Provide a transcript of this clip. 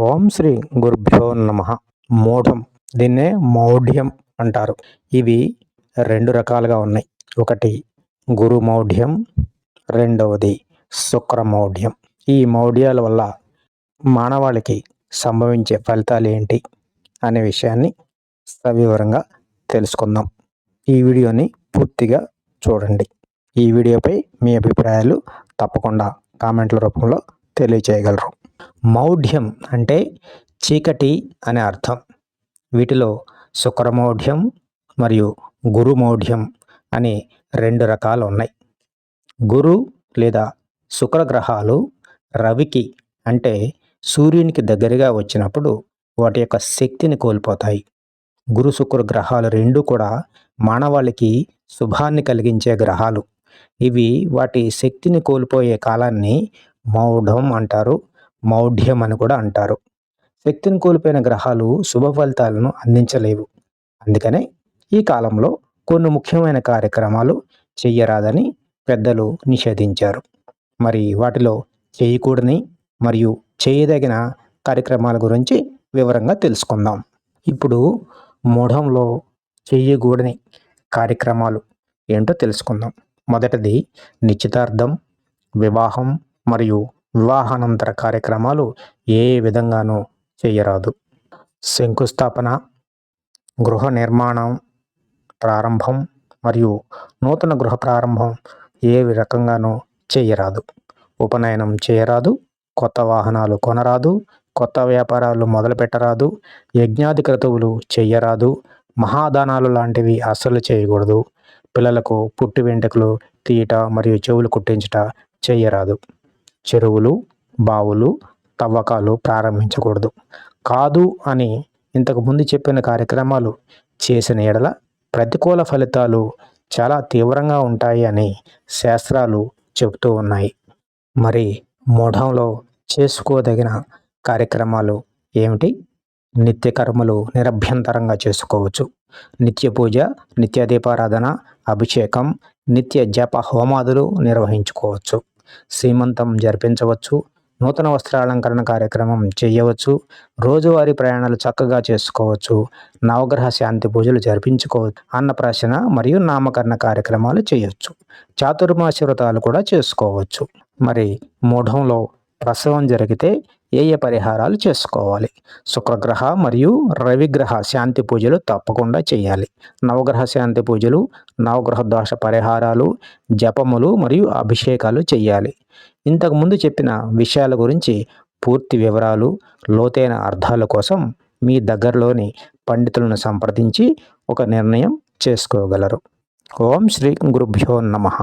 ఓం శ్రీ గురుభ్యో నమ. మూఢం, దీన్నే మౌఢ్యం అంటారు. ఇవి రెండు రకాలుగా ఉన్నాయి. ఒకటి గురు మౌఢ్యం, రెండవది శుక్ర మౌఢ్యం. ఈ మౌఢ్యాల వల్ల మానవాళికి సంభవించే ఫలితాలు ఏంటి అనే విషయాన్ని సవివరంగా తెలుసుకుందాం. ఈ వీడియోని పూర్తిగా చూడండి. ఈ వీడియోపై మీ అభిప్రాయాలు తప్పకుండా కామెంట్ల రూపంలో తెలియచేయగలరు. మౌఢ్యం అంటే చీకటి అనే అర్థం. వీటిలో శుక్రమౌఢ్యం మరియు గురుమౌఢ్యం అని రెండు రకాలు ఉన్నాయి. గురు లేదా శుక్రగ్రహాలు రవికి అంటే సూర్యునికి దగ్గరగా వచ్చినప్పుడు వాటి యొక్క శక్తిని కోల్పోతాయి. గురు శుక్ర గ్రహాలు రెండు కూడా మానవాళికి శుభాన్ని కలిగించే గ్రహాలు. ఇవి వాటి శక్తిని కోల్పోయే కాలాన్ని మౌఢం అంటారు, మౌఢ్యం అని కూడా అంటారు. శక్తిని కోల్పోయిన గ్రహాలు శుభ ఫలితాలను అందించలేవు. అందుకనే ఈ కాలంలో కొన్ని ముఖ్యమైన కార్యక్రమాలు చెయ్యరాదని పెద్దలు నిషేధించారు. మరి వాటిలో చేయకూడని మరియు చేయదగిన కార్యక్రమాల గురించి వివరంగా తెలుసుకుందాం. ఇప్పుడు మూఢంలో చేయకూడని కార్యక్రమాలు ఏంటో తెలుసుకుందాం. మొదటిది నిశ్చితార్థం, వివాహం మరియు వివాహానంతర కార్యక్రమాలు ఏ విధంగానూ చేయరాదు. శంకుస్థాపన, గృహ నిర్మాణం ప్రారంభం మరియు నూతన గృహ ప్రారంభం ఏ రకంగానూ చేయరాదు. ఉపనయనం చేయరాదు, కొత్త వాహనాలు కొనరాదు, కొత్త వ్యాపారాలు మొదలుపెట్టరాదు, యజ్ఞాది క్రతువులు చెయ్యరాదు, మహాదానాలు లాంటివి అస్సలు చేయకూడదు. పిల్లలకు పుట్టి వెంట్రుకలు తీయట మరియు చెవులు కుట్టించట చెయ్యరాదు. చెరువులు, బావులు, తవ్వకాలు ప్రారంభించకూడదు. కాదు అని ఇంతకుముందు చెప్పిన కార్యక్రమాలు చేసిన ఎడల ప్రతికూల ఫలితాలు చాలా తీవ్రంగా ఉంటాయి అని శాస్త్రాలు చెబుతూ ఉన్నాయి. మరి మూఢంలో చేసుకోదగిన కార్యక్రమాలు ఏమిటి? నిత్య కర్మలు నిరభ్యంతరంగా చేసుకోవచ్చు. నిత్య పూజ, నిత్య దీపారాధన, అభిషేకం, నిత్య జప హోమాదులు నిర్వహించుకోవచ్చు. సీమంతం జరిపించవచ్చు. నూతన వస్త్రాలంకరణ కార్యక్రమం చేయవచ్చు. రోజువారీ ప్రయాణాలు చక్కగా చేసుకోవచ్చు. నవగ్రహ శాంతి పూజలు జరిపించుకోవచ్చు. అన్నప్రాశన మరియు నామకరణ కార్యక్రమాలు చేయవచ్చు. చాతుర్మాస వ్రతాలు కూడా చేసుకోవచ్చు. మరి మూఢంలో ప్రసవం జరిగితే ఏ పరిహారాలు చేసుకోవాలి? శుక్రగ్రహ మరియు రవిగ్రహ శాంతి పూజలు తప్పకుండా చేయాలి. నవగ్రహ శాంతి పూజలు, నవగ్రహ దోష పరిహారాలు, జపములు మరియు అభిషేకాలు చేయాలి. ఇంతకుముందు చెప్పిన విషయాల గురించి పూర్తి వివరాలు, లోతైన అర్థాల కోసం మీ దగ్గరలోని పండితులను సంప్రదించి ఒక నిర్ణయం చేసుకోగలరు. ఓం శ్రీ గురుభ్యో నమః.